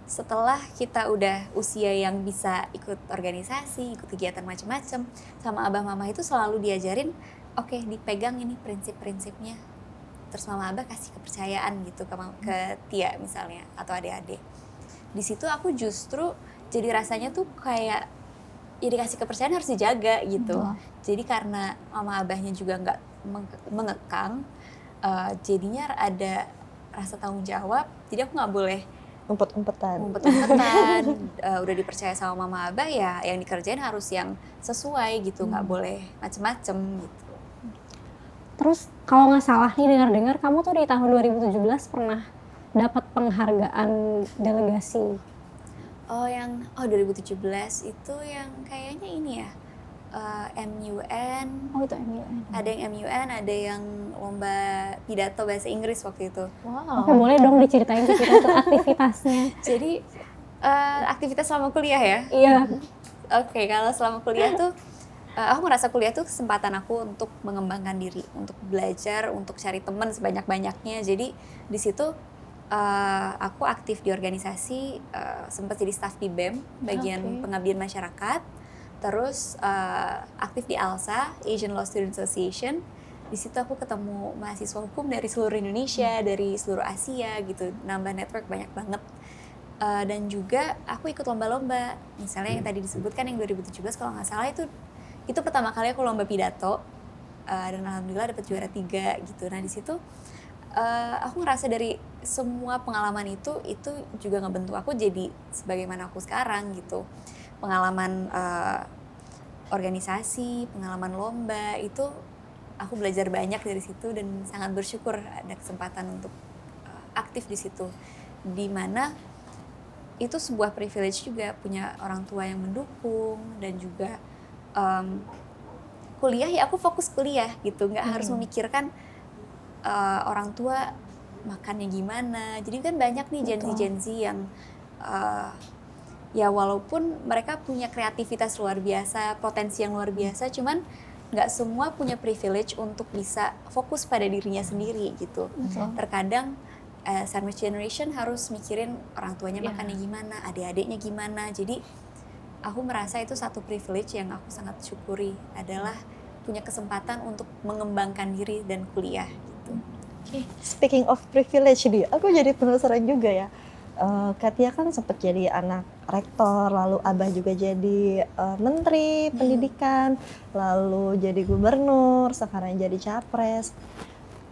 Speaker 1: setelah kita udah usia yang bisa ikut organisasi, ikut kegiatan macam-macam, sama abah mama itu selalu diajarin, oke, dipegang ini prinsip-prinsipnya. Terus mama abah kasih kepercayaan gitu ke Tia misalnya, atau adik-adik. di situ aku justru jadi rasanya tuh kayak ya dikasih kepercayaan harus dijaga gitu.
Speaker 2: Betul.
Speaker 1: Jadi karena mama abahnya juga nggak mengekang, jadinya ada rasa tanggung jawab. Jadi aku nggak boleh
Speaker 3: Umpet-umpetan.
Speaker 1: umpet-umpetan. Udah dipercaya sama mama abah ya, yang dikerjain harus yang sesuai gitu, nggak boleh macem-macem gitu.
Speaker 2: Terus kalau nggak salah nih dengar-dengar kamu tuh di tahun 2017 pernah dapat penghargaan delegasi.
Speaker 1: 2017 itu yang kayaknya ini ya, MUN.
Speaker 2: Oh itu MUN.
Speaker 1: Ada yang MUN, ada yang lomba pidato bahasa Inggris waktu itu.
Speaker 2: Oke, boleh dong diceritain ke kita tuh aktivitasnya.
Speaker 1: Jadi aktivitas selama kuliah ya.
Speaker 2: Iya.
Speaker 1: Oke, kalau selama kuliah tuh aku merasa kuliah tuh kesempatan aku untuk mengembangkan diri, untuk belajar, untuk cari teman sebanyak-banyaknya. Jadi di situ aku aktif di organisasi, sempat jadi staf di BEM, bagian pengabdian masyarakat. Terus aktif di ALSA, Asian Law Student Association. Di situ aku ketemu mahasiswa hukum dari seluruh Indonesia, dari seluruh Asia gitu, nambah network banyak banget. Dan juga aku ikut lomba-lomba, misalnya yang tadi disebutkan yang 2017 kalau nggak salah itu pertama kali aku lomba pidato, dan alhamdulillah dapat juara 3 gitu. Nah di situ aku ngerasa dari semua pengalaman itu juga ngebentuk aku jadi sebagaimana aku sekarang gitu. Pengalaman organisasi, pengalaman lomba itu aku belajar banyak dari situ dan sangat bersyukur ada kesempatan untuk aktif di situ. Di mana itu sebuah privilege juga, punya orang tua yang mendukung dan juga kuliah ya aku fokus kuliah gitu, nggak harus memikirkan orang tua makannya gimana. Jadi kan banyak nih Gen Z yang ya walaupun mereka punya kreativitas luar biasa, potensi yang luar biasa, cuman nggak semua punya privilege untuk bisa fokus pada dirinya sendiri gitu. Terkadang sandwich generation harus mikirin orang tuanya makannya gimana, adik-adiknya gimana. Jadi aku merasa itu satu privilege yang aku sangat syukuri adalah punya kesempatan untuk mengembangkan diri dan kuliah gitu.
Speaker 3: Speaking of privilege nih, aku jadi penasaran juga ya. Katia kan sempat jadi anak rektor, lalu Abah juga jadi menteri pendidikan, lalu jadi gubernur, sekarang jadi capres.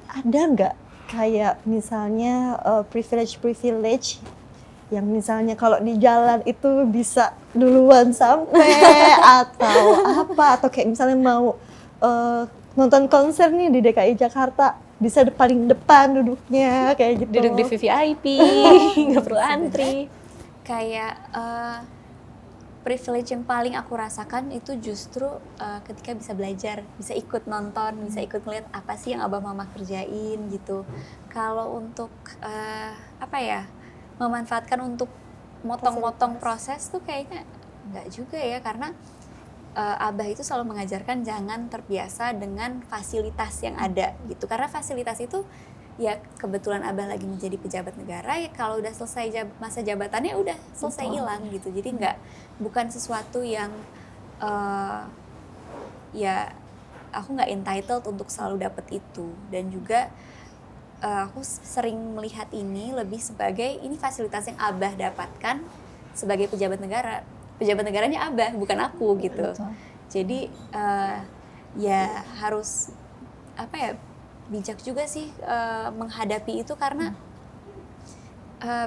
Speaker 3: Ada nggak kayak misalnya privilege yang misalnya kalau di jalan itu bisa duluan sampai atau apa, atau kayak misalnya mau nonton konser nih di DKI Jakarta bisa paling depan duduknya kayak gitu.
Speaker 4: Duduk di VVIP, nggak perlu antri.
Speaker 1: Kayak privilege yang paling aku rasakan itu justru ketika bisa belajar, bisa ikut nonton, bisa ikut ngeliat apa sih yang abah mama kerjain gitu. Kalau untuk memanfaatkan untuk motong-motong proses tuh kayaknya nggak juga ya, karena abah itu selalu mengajarkan jangan terbiasa dengan fasilitas yang ada gitu. Karena fasilitas itu ya kebetulan abah lagi menjadi pejabat negara, ya kalau udah selesai masa jabatannya udah selesai hilang gitu. Jadi bukan sesuatu yang ya aku nggak entitled untuk selalu dapet itu. Dan juga aku sering melihat ini lebih sebagai ini fasilitas yang abah dapatkan sebagai pejabat negara. Pejabat negaranya abah, bukan aku gitu. Jadi ya harus bijak juga sih menghadapi itu, karena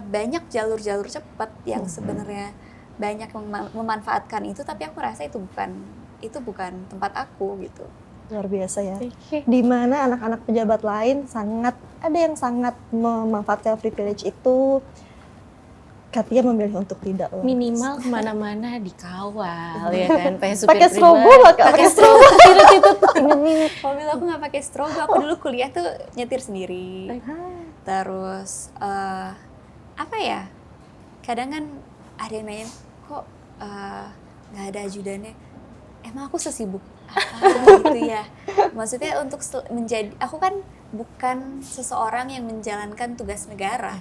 Speaker 1: banyak jalur-jalur cepat yang sebenarnya banyak memanfaatkan itu, tapi aku rasa itu bukan tempat aku gitu.
Speaker 3: Luar biasa ya. Di mana anak-anak pejabat lain ada yang sangat memanfaatkan privilege itu, Katia memilih untuk tidak.
Speaker 4: Minimal kemana-mana dikawal ya kan,
Speaker 3: pakai strobo, pakai strobo.
Speaker 1: Mobil aku nggak pakai strobo, aku dulu kuliah tuh nyetir sendiri. Terus kadang kan ada yang nanya, kok nggak ada ajudannya? Emang aku sesibuk apa gitu ya? Maksudnya untuk aku kan bukan seseorang yang menjalankan tugas negara.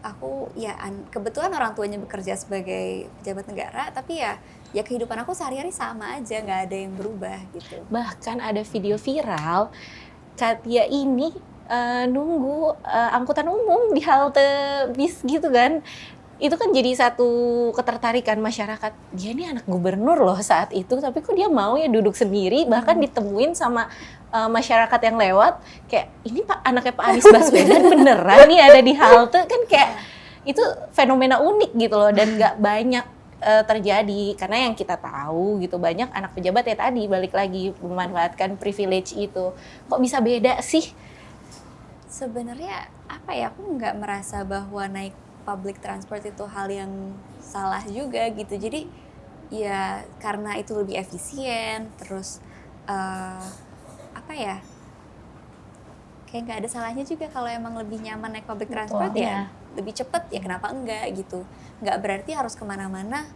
Speaker 1: Aku ya kebetulan orang tuanya bekerja sebagai pejabat negara, tapi ya kehidupan aku sehari-hari sama aja, nggak ada yang berubah gitu.
Speaker 4: Bahkan ada video viral Katia ini nunggu angkutan umum di halte bis gitu kan, itu kan jadi satu ketertarikan masyarakat. Dia ini anak gubernur loh saat itu, tapi kok dia mau ya duduk sendiri, bahkan ditemuin sama masyarakat yang lewat, kayak ini anaknya Pak Anies Baswedan beneran nih ada di halte, kan kayak itu fenomena unik gitu loh, dan nggak banyak terjadi, karena yang kita tahu gitu banyak anak pejabat ya tadi balik lagi memanfaatkan privilege itu. Kok bisa beda sih?
Speaker 1: Sebenarnya apa ya, aku nggak merasa bahwa naik public transport itu hal yang salah juga gitu. Jadi ya karena itu lebih efisien, terus apa ya, kayak nggak ada salahnya juga kalau emang lebih nyaman naik public transport.
Speaker 2: Betul,
Speaker 1: ya lebih cepet ya kenapa enggak gitu. Nggak berarti harus kemana-mana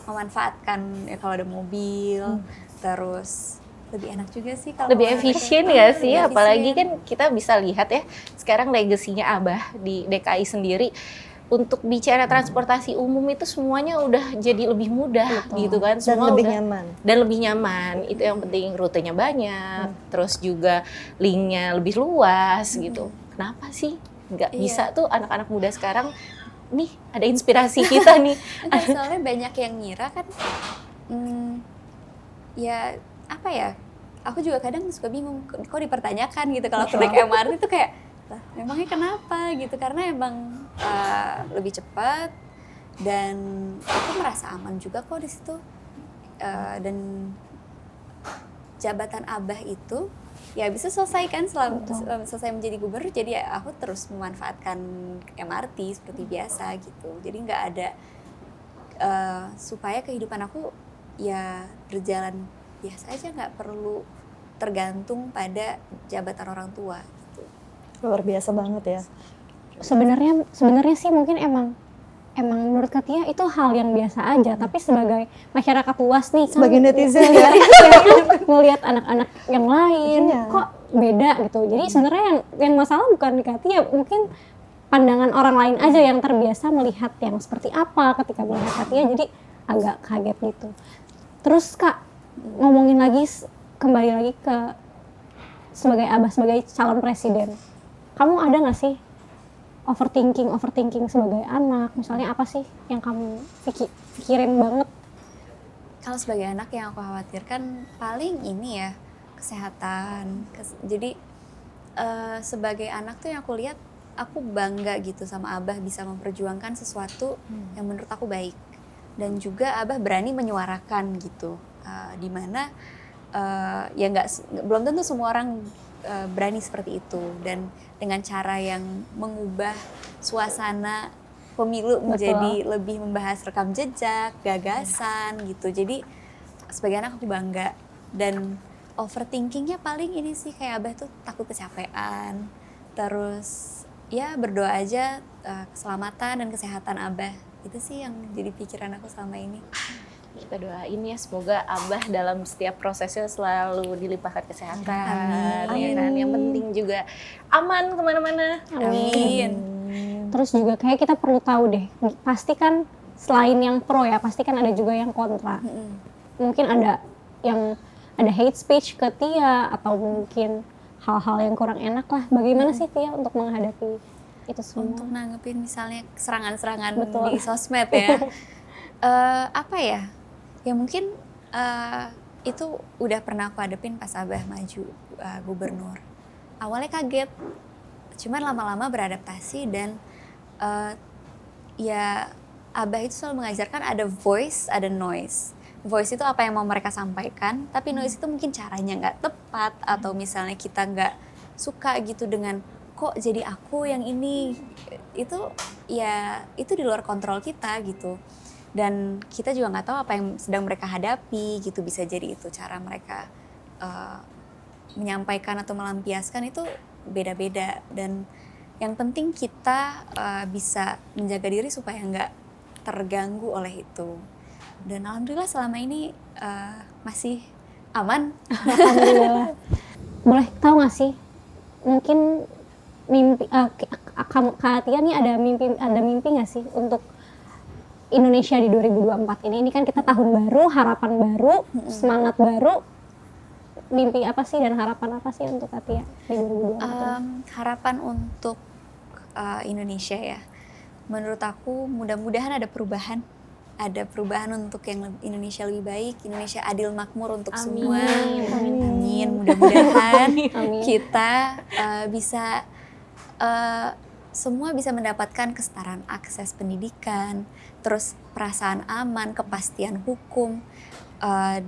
Speaker 1: memanfaatkan ya kalau ada mobil. Terus lebih enak juga sih kalau
Speaker 4: Lebih efisien nggak sih?
Speaker 1: lebih
Speaker 4: Apalagi
Speaker 1: efisien.
Speaker 4: kan kita bisa lihat ya sekarang legasinya Abah di DKI sendiri, untuk bicara transportasi umum itu semuanya udah jadi lebih mudah.
Speaker 2: Betul.
Speaker 4: Gitu kan,
Speaker 3: Dan
Speaker 4: semua
Speaker 3: lebih
Speaker 4: udah-
Speaker 3: nyaman.
Speaker 4: dan lebih nyaman. Itu yang penting, rutenya banyak, terus juga linknya lebih luas gitu. Kenapa sih nggak
Speaker 1: Iya.
Speaker 4: bisa tuh anak-anak muda sekarang? Nih ada inspirasi kita nih.
Speaker 1: Enggak, soalnya banyak yang ngira kan, ya apa ya, aku juga kadang suka bingung kok dipertanyakan gitu kalau aku naik MRT itu kayak, lah memangnya kenapa gitu, karena emang lebih cepat dan aku merasa aman juga kok di situ. Dan jabatan Abah itu ya bisa selesai kan selama selesai menjadi gubernur, jadi ya aku terus memanfaatkan MRT seperti biasa gitu. Jadi nggak ada supaya kehidupan aku ya berjalan biasa aja, nggak perlu tergantung pada jabatan orang tua gitu.
Speaker 3: Luar biasa banget ya.
Speaker 2: Sebenarnya sih mungkin emang menurut Katia itu hal yang biasa aja, tapi sebagai masyarakat luas nih kan,
Speaker 3: Sebagai netizen ya.
Speaker 2: ngelihat anak-anak yang lain
Speaker 3: Iya.
Speaker 2: kok beda gitu. Jadi sebenarnya yang masalah bukan di Katia, mungkin pandangan orang lain aja yang terbiasa melihat yang seperti apa ketika melihat Katia, jadi agak kaget gitu. Terus Kak, ngomongin lagi kembali lagi ke sebagai Abah, sebagai calon presiden, kamu ada nggak sih overthinking sebagai anak? Misalnya apa sih yang kamu pikirin banget?
Speaker 1: Kalau sebagai anak yang aku khawatirkan paling ini ya, kesehatan. Jadi sebagai anak tuh yang aku lihat, aku bangga gitu sama Abah bisa memperjuangkan sesuatu yang menurut aku baik. Dan juga Abah berani menyuarakan gitu, dimana ya belum tentu semua orang berani seperti itu, dan dengan cara yang mengubah suasana pemilu menjadi lebih membahas rekam jejak, gagasan gitu. Jadi sebagai anak aku bangga, dan overthinkingnya paling ini sih kayak Abah tuh takut kecapean, terus ya berdoa aja keselamatan dan kesehatan Abah. Itu sih yang jadi pikiran aku selama ini.
Speaker 4: Kita doain ya, semoga Abah dalam setiap prosesnya selalu dilimpahkan kesehatan.
Speaker 1: Amin.
Speaker 4: Ya kan? Yang penting juga aman kemana-mana.
Speaker 1: Amin.
Speaker 2: Terus juga kayak kita perlu tahu deh, pasti kan selain yang pro ya, pasti kan ada juga yang kontra. Mungkin ada yang ada hate speech ke Tia, atau mungkin hal-hal yang kurang enak lah. Bagaimana sih Tia untuk menghadapi itu semua?
Speaker 1: Untuk nanggepin misalnya serangan-serangan
Speaker 2: Betul.
Speaker 1: di sosmed ya. Apa ya? Ya mungkin itu udah pernah aku hadepin pas Abah maju gubernur. Awalnya kaget, cuman lama-lama beradaptasi, dan ya Abah itu selalu mengajarkan ada voice, ada noise. Voice itu apa yang mau mereka sampaikan, tapi noise itu mungkin caranya nggak tepat, atau misalnya kita nggak suka gitu dengan kok jadi aku yang ini, itu ya itu di luar kontrol kita gitu. Dan kita juga nggak tahu apa yang sedang mereka hadapi gitu, bisa jadi itu cara mereka menyampaikan atau melampiaskan itu beda-beda. Dan yang penting kita bisa menjaga diri supaya nggak terganggu oleh itu. Dan alhamdulillah selama ini masih aman.
Speaker 2: Alhamdulillah. Boleh tahu nggak sih, mungkin mimpi Kak Tia nih ada mimpi nggak sih untuk Indonesia di 2024 ini? Ini kan kita tahun baru, harapan baru, semangat baru. Mimpi apa sih dan harapan apa sih untuk Katia di 2024 ini?
Speaker 1: Harapan untuk Indonesia ya. menurut aku mudah-mudahan ada perubahan. Ada perubahan untuk yang Indonesia lebih baik, Indonesia adil makmur untuk semua. Amin. Mudah-mudahan kita bisa semua bisa mendapatkan kesetaraan akses pendidikan, terus perasaan aman, kepastian hukum,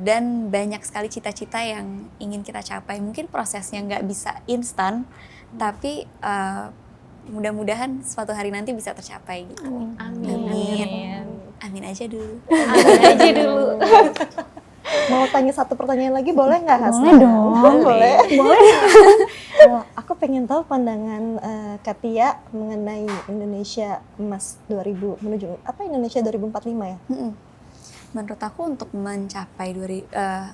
Speaker 1: dan banyak sekali cita-cita yang ingin kita capai. Mungkin prosesnya nggak bisa instan, tapi mudah-mudahan suatu hari nanti bisa tercapai. Gitu. Amin. Amin aja dulu.
Speaker 3: Mau tanya satu pertanyaan lagi boleh nggak Hasna?
Speaker 2: Boleh dong.
Speaker 3: Boleh. Aku pengen tahu pandangan Katia mengenai Indonesia Emas 2000 menuju Indonesia 2045 ya?
Speaker 1: Menurut aku untuk mencapai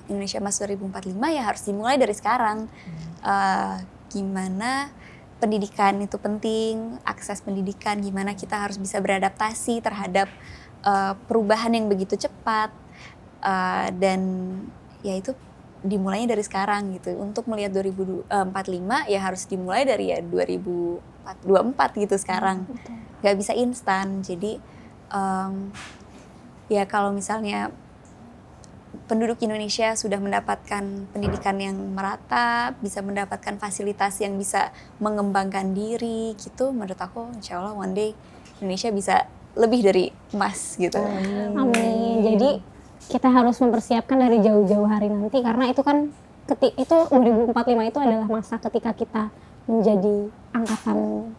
Speaker 1: Indonesia Emas 2045 ya harus dimulai dari sekarang. Gimana pendidikan itu penting, akses pendidikan, gimana kita harus bisa beradaptasi terhadap perubahan yang begitu cepat, dan ya itu dimulainya dari sekarang gitu. Untuk melihat 2045 ya harus dimulai dari ya 2024 gitu sekarang. Gak bisa instan. Jadi ya kalau misalnya penduduk Indonesia sudah mendapatkan pendidikan yang merata, bisa mendapatkan fasilitas yang bisa mengembangkan diri gitu, menurut aku insya Allah one day Indonesia bisa lebih dari emas gitu.
Speaker 2: Amin. Jadi kita harus mempersiapkan dari jauh-jauh hari nanti, karena itu kan itu 2045 itu adalah masa ketika kita menjadi angkatan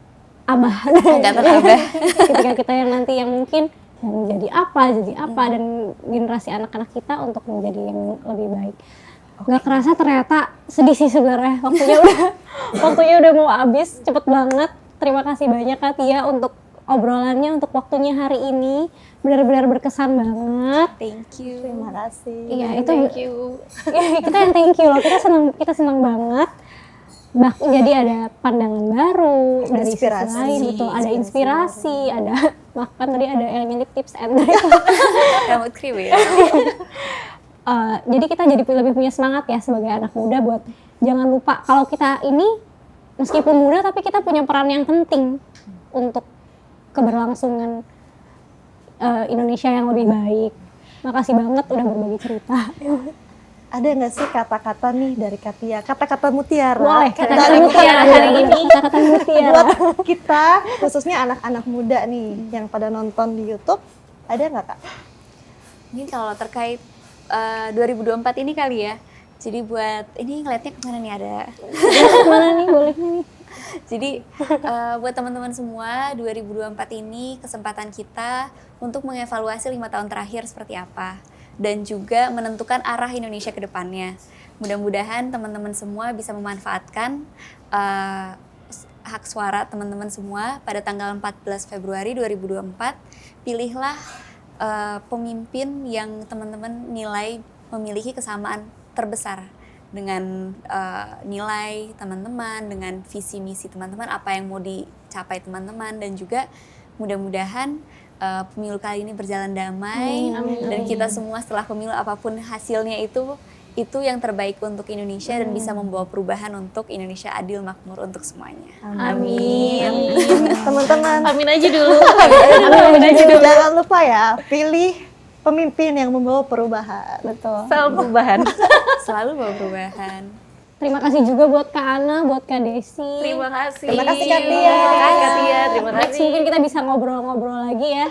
Speaker 2: abah. Ketika kita yang nanti yang mungkin jadi apa dan generasi anak-anak kita untuk menjadi yang lebih baik. Nggak kerasa ternyata sedih sih sebenarnya, waktunya udah mau habis cepet banget. Terima kasih banyak Katia untuk obrolannya, untuk waktunya hari ini, benar-benar berkesan banget.
Speaker 1: Thank you.
Speaker 3: Terima kasih.
Speaker 2: Iya, itu
Speaker 4: Thank you.
Speaker 2: kita yang thank you loh. Kita senang banget. Jadi ada pandangan baru dari sisi lain, betul. Ada inspirasi, ada bahkan tadi ada elemen tips and trick.
Speaker 1: Rambut krim ya.
Speaker 2: Jadi kita jadi lebih punya semangat ya sebagai anak muda buat jangan lupa kalau kita ini meskipun muda tapi kita punya peran yang penting untuk keberlangsungan Indonesia yang lebih baik. Makasih banget udah berbagi cerita.
Speaker 3: Ada nggak sih kata-kata nih dari Katia? Kata-kata mutiara.
Speaker 2: Boleh,
Speaker 3: kata-kata
Speaker 2: mutiara hari ini. Kata-kata mutiara.
Speaker 3: Buat kita, khususnya anak-anak muda nih yang pada nonton di YouTube, ada nggak Kak?
Speaker 1: Mungkin kalau terkait 2024 ini kali ya. Jadi buat ini ngeliatnya kemana nih ada?
Speaker 2: Kemana nih? Boleh nih.
Speaker 1: Jadi buat teman-teman semua 2024 ini kesempatan kita untuk mengevaluasi 5 tahun terakhir seperti apa dan juga menentukan arah Indonesia ke depannya. Mudah-mudahan teman-teman semua bisa memanfaatkan hak suara teman-teman semua pada tanggal 14 Februari 2024. Pilihlah pemimpin yang teman-teman nilai memiliki kesamaan terbesar dengan nilai teman-teman, dengan visi misi teman-teman, apa yang mau dicapai teman-teman, dan juga mudah-mudahan pemilu kali ini berjalan damai. Dan kita semua setelah pemilu apapun hasilnya itu yang terbaik untuk Indonesia dan bisa membawa perubahan untuk Indonesia adil makmur untuk semuanya.
Speaker 4: Amin.
Speaker 3: Teman-teman,
Speaker 4: Amin aja dulu.
Speaker 3: jangan lupa ya, pilih pemimpin yang membawa perubahan.
Speaker 2: Betul.
Speaker 4: Selalu perubahan.
Speaker 1: Selalu bawa perubahan.
Speaker 2: Terima kasih juga buat Kak Ana, buat Kak Desi.
Speaker 4: Terima kasih.
Speaker 3: Terima kasih, Katia.
Speaker 4: Katia, terima
Speaker 2: Next
Speaker 4: kasih.
Speaker 2: mungkin kita bisa ngobrol-ngobrol lagi ya.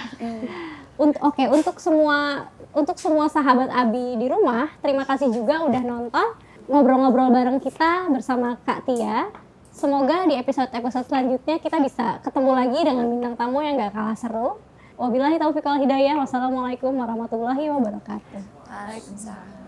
Speaker 2: Untuk semua sahabat Abi di rumah, terima kasih juga udah nonton ngobrol-ngobrol bareng kita bersama Kak Tia. Semoga di episode-episode selanjutnya kita bisa ketemu lagi dengan bintang tamu yang gak kalah seru. Wabillahi taufiq wal hidayah. Wassalamualaikum warahmatullahi wabarakatuh.
Speaker 1: Waalaikumsalam.